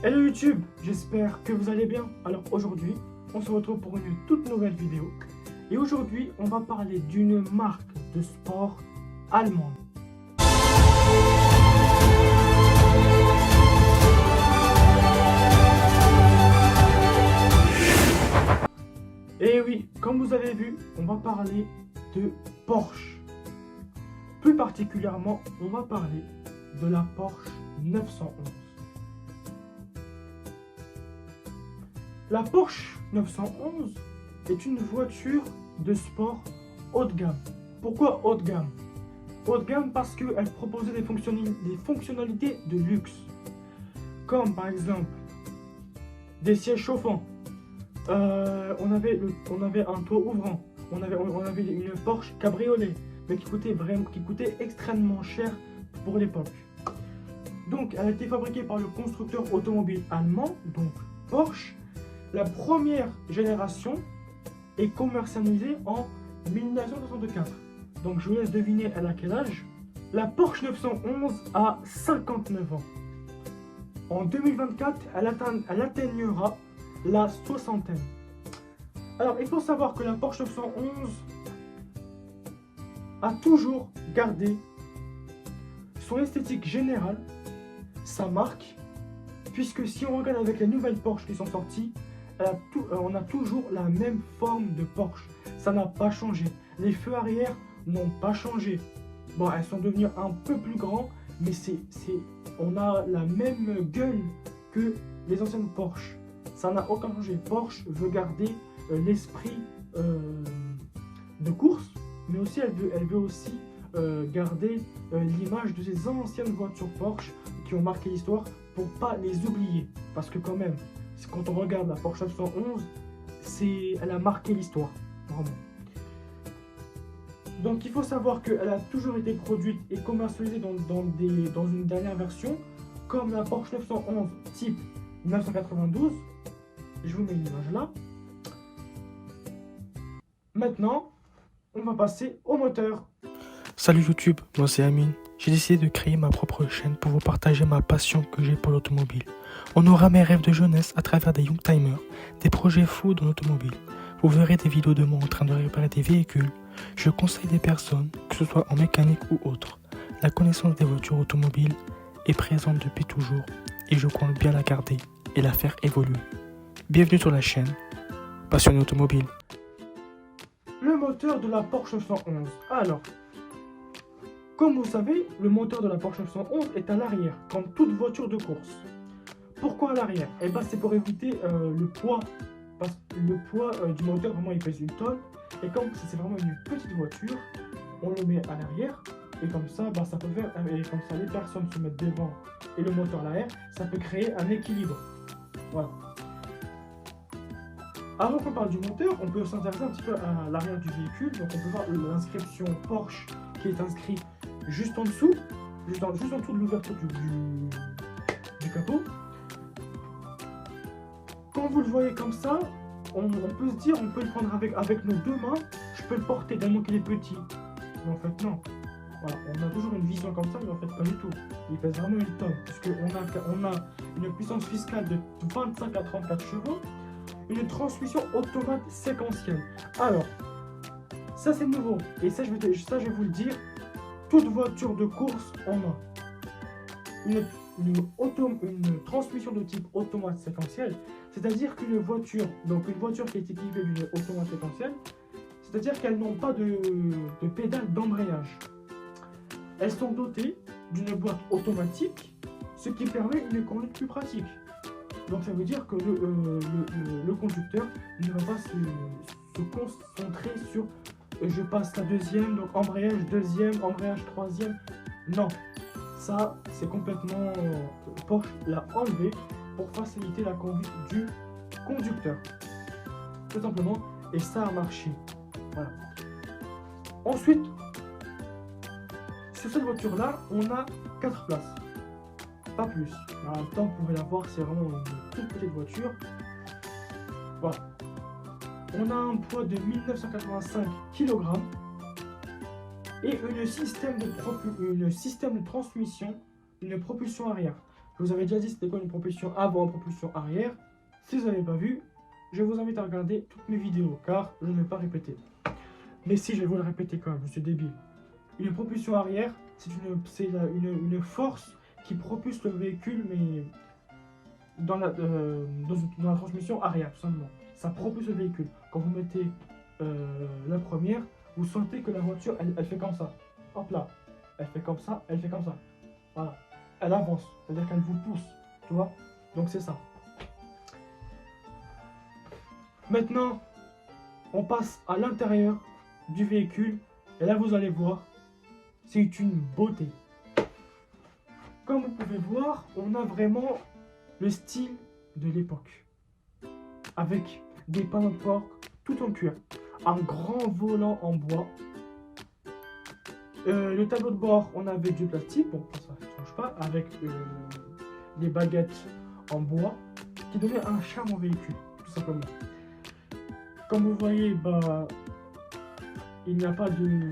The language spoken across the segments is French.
Hello YouTube, j'espère que vous allez bien. Alors aujourd'hui, on se retrouve pour une toute nouvelle vidéo. Et aujourd'hui, on va parler d'une marque de sport allemande. Et oui, comme vous avez vu, on va parler de Porsche. Plus particulièrement, on va parler de la Porsche 911. La Porsche 911 est une voiture de sport haut de gamme. Pourquoi haut de gamme? Haut de gamme parce qu'elle proposait des fonctionnalités de luxe. Comme par exemple des sièges chauffants. On avait un toit ouvrant. On avait une Porsche cabriolet. Mais qui coûtait extrêmement cher pour l'époque. Donc elle a été fabriquée par le constructeur automobile allemand, donc Porsche. La première génération est commercialisée en 1964. Donc je vous laisse deviner elle a quel âge. La Porsche 911 a 59 ans. En 2024, elle atteignera la soixantaine. Alors il faut savoir que la Porsche 911 a toujours gardé son esthétique générale, sa marque, puisque si on regarde avec les nouvelles Porsche qui sont sorties, on a toujours la même forme de Porsche. Ça n'a pas changé. Les feux arrière n'ont pas changé. Bon, elles sont devenues un peu plus grands, mais on a la même gueule que les anciennes Porsche. Ça n'a aucun changé. Porsche veut garder l'esprit de course, mais aussi elle veut aussi garder l'image de ces anciennes voitures Porsche qui ont marqué l'histoire pour pas les oublier. Parce que quand même, quand on regarde la Porsche 911, elle a marqué l'histoire, vraiment. Donc il faut savoir qu'elle a toujours été produite et commercialisée dans une dernière version, comme la Porsche 911 type 992. Je vous mets l'image là. Maintenant, on va passer au moteur. Salut YouTube, moi c'est Amine. J'ai décidé de créer ma propre chaîne pour vous partager ma passion que j'ai pour l'automobile. On aura mes rêves de jeunesse à travers des youngtimers, des projets fous dans l'automobile. Vous verrez des vidéos de moi en train de réparer des véhicules. Je conseille des personnes, que ce soit en mécanique ou autre. La connaissance des voitures automobiles est présente depuis toujours et je compte bien la garder et la faire évoluer. Bienvenue sur la chaîne Passionné Automobile. Le moteur de la Porsche 911. Alors, comme vous savez, le moteur de la Porsche 911 est à l'arrière, comme toute voiture de course. Pourquoi à l'arrière? Eh bien, c'est pour éviter le poids. Parce que le poids du moteur, vraiment, il pèse une tonne. Et comme c'est vraiment une petite voiture, on le met à l'arrière. Et comme ça, ça peut faire. Et comme ça, les personnes se mettent devant et le moteur à l'arrière, ça peut créer un équilibre. Voilà. Avant qu'on parle du moteur, on peut s'intéresser un petit peu à l'arrière du véhicule. Donc, on peut voir l'inscription Porsche qui est inscrite juste en dessous, juste en dessous de l'ouverture du capot. Quand vous le voyez comme ça, on peut se dire, on peut le prendre avec nos deux mains, je peux le porter tellement qu'il est petit. Mais en fait non. Voilà, on a toujours une vision comme ça, mais en fait pas du tout. Il pèse vraiment une tonne, puisqu'on a une puissance fiscale de 25 à 34 chevaux, une transmission automate séquentielle. Alors, ça c'est nouveau, et ça je vais vous le dire, toute voiture de course en a. Une transmission de type automate séquentielle, c'est-à-dire qu'une voiture, qui est équipée d'une automate séquentielle, c'est-à-dire qu'elles n'ont pas de pédale d'embrayage. Elles sont dotées d'une boîte automatique, ce qui permet une conduite plus pratique. Donc ça veut dire que le conducteur ne va pas se concentrer sur je passe la deuxième, donc embrayage deuxième, embrayage troisième. Non, ça c'est complètement Porsche l'a enlevé pour faciliter la conduite du conducteur. Tout simplement, et ça a marché. Voilà. Ensuite, sur cette voiture là, on a 4 places. Pas plus. En même temps, vous pouvez la voir, c'est vraiment une toute petite voiture. Voilà. On a un poids de 1985 kg et un système de transmission, une propulsion arrière. Je vous avais déjà dit c'était quoi une propulsion avant, une propulsion arrière. Si vous n'avez pas vu, je vous invite à regarder toutes mes vidéos, car je ne vais pas répéter. Mais si, je vais vous le répéter quand même, je suis débile. Une propulsion arrière, c'est une force qui propulse le véhicule, mais dans dans la transmission arrière, tout simplement. Ça propulse le véhicule. Quand vous mettez la première, vous sentez que la voiture, elle fait comme ça. Hop là. Elle fait comme ça, elle fait comme ça. Voilà. Elle avance, c'est-à-dire qu'elle vous pousse, tu vois. Donc c'est ça. Maintenant, on passe à l'intérieur du véhicule. Et là, vous allez voir, c'est une beauté. Comme vous pouvez voir, on a vraiment le style de l'époque. Avec des panneaux de porc tout en cuir. Un grand volant en bois. Le tableau de bord, on avait du plastique. Bon, ça ne change pas. Avec des baguettes en bois qui donnaient un charme au véhicule, tout simplement. Comme vous voyez, il n'y a pas de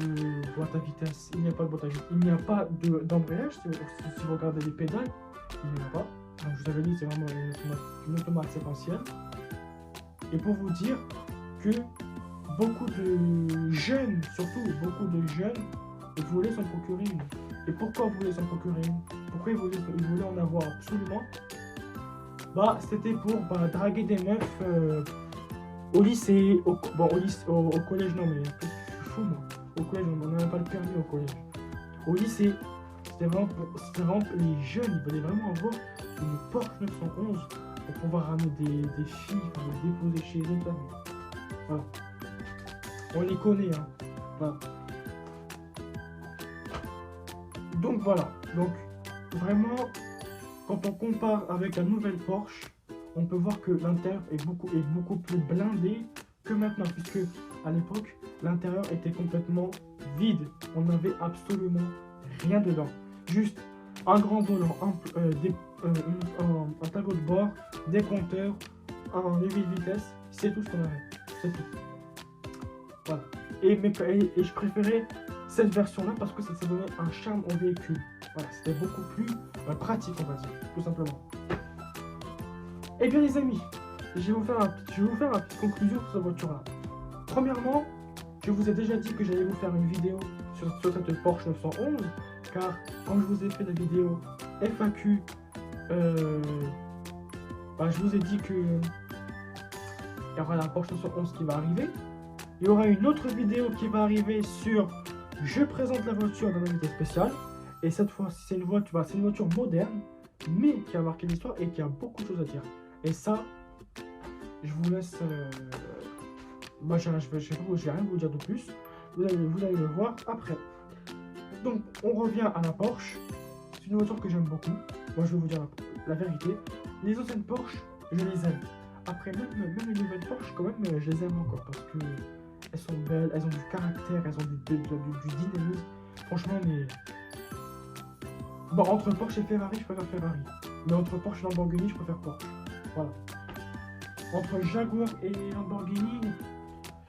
boîte à vitesse, il n'y a pas de boîte à vitesse, il n'y a pas d'embrayage. Si vous regardez les pédales, il n'y en a pas. Donc je vous avais dit, c'est vraiment une automate séquentielle. Et pour vous dire que beaucoup de jeunes, surtout beaucoup de jeunes, voulaient s'en procurer une. Et pourquoi vous voulez s'en procurer une? Pourquoi ils voulaient en avoir absolument? C'était pour draguer des meufs au lycée, au collège, non mais je suis fou moi. Au collège, on n'avait pas le permis au collège. Au lycée, c'était vraiment les jeunes, ils voulaient vraiment avoir une Porsche 911 pour pouvoir ramener des filles, les déposer chez eux. Voilà. On les connaît, hein. Voilà. Donc voilà. Donc vraiment, quand on compare avec la nouvelle Porsche, on peut voir que l'intérieur est beaucoup plus blindé que maintenant, puisque à l'époque, l'intérieur était complètement vide. On n'avait absolument rien dedans. Juste un grand volant, un tableau de bord, des compteurs, un levier de vitesse. C'est tout ce qu'on avait. C'est tout. Voilà. Et je préférais cette version-là parce que ça donnait un charme au véhicule. Voilà, c'était beaucoup plus pratique, on va dire, tout simplement. Eh bien les amis, je vais vous faire une petite conclusion sur cette voiture-là. Premièrement, je vous ai déjà dit que j'allais vous faire une vidéo sur cette Porsche 911, car quand je vous ai fait la vidéo FAQ, je vous ai dit que il y aura la Porsche 911 qui va arriver. Il y aura une autre vidéo qui va arriver sur je présente la voiture d'un invité spécial. Et cette fois, c'est une voiture moderne, mais qui a marqué l'histoire et qui a beaucoup de choses à dire. Et ça, je vous laisse. Je vais rien vous dire de plus. Vous allez le voir après. Donc, on revient à la Porsche. C'est une voiture que j'aime beaucoup. Moi, je vais vous dire la vérité. Les anciennes Porsche, je les aime. Après, même les nouvelles Porsche, quand même, je les aime encore parce que elles sont belles, elles ont du caractère, elles ont du dynamisme. Franchement, mais. Bon, entre Porsche et Ferrari, je préfère Ferrari. Mais entre Porsche et Lamborghini, je préfère Porsche. Voilà. Entre Jaguar et Lamborghini,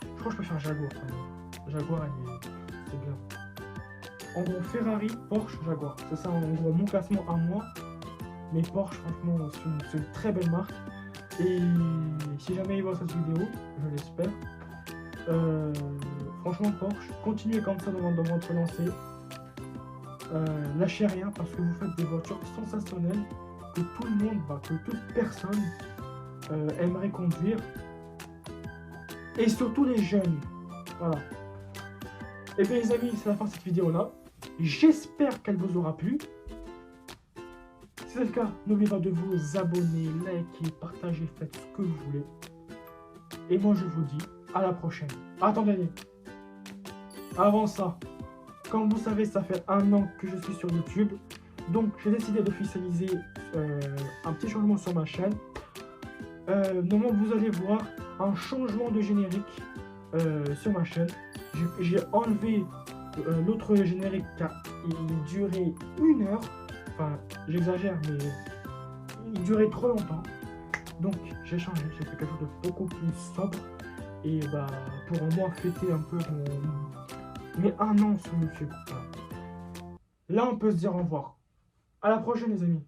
je crois que je préfère Jaguar quand même. Jaguar, c'est bien. En gros, Ferrari, Porsche, Jaguar. C'est ça, en gros, mon classement à moi. Mais Porsche, franchement, c'est une très belle marque. Et si jamais ils voient cette vidéo, je l'espère. Franchement, Porsche, continuez comme ça dans votre lancée. Lâchez rien parce que vous faites des voitures sensationnelles que tout le monde, que toute personne aimerait conduire, et surtout les jeunes. Voilà. Et bien les amis, c'est la fin de cette vidéo là. J'espère qu'elle vous aura plu. Si c'est le cas, n'oubliez pas de vous abonner, liker, partager, faites ce que vous voulez. Et moi je vous dis à la prochaine. Attendez, avant ça, comme vous savez, ça fait 1 an que je suis sur YouTube. Donc, j'ai décidé d'officialiser un petit changement sur ma chaîne. Normalement, vous allez voir un changement de générique sur ma chaîne. J'ai enlevé l'autre générique car il durait 1 heure. Enfin, j'exagère, mais il durait trop longtemps. Donc, j'ai changé. J'ai fait quelque chose de beaucoup plus sobre. Et pour au moins fêter un peu mes 1 an sur YouTube. Là, on peut se dire au revoir. À la prochaine, les amis.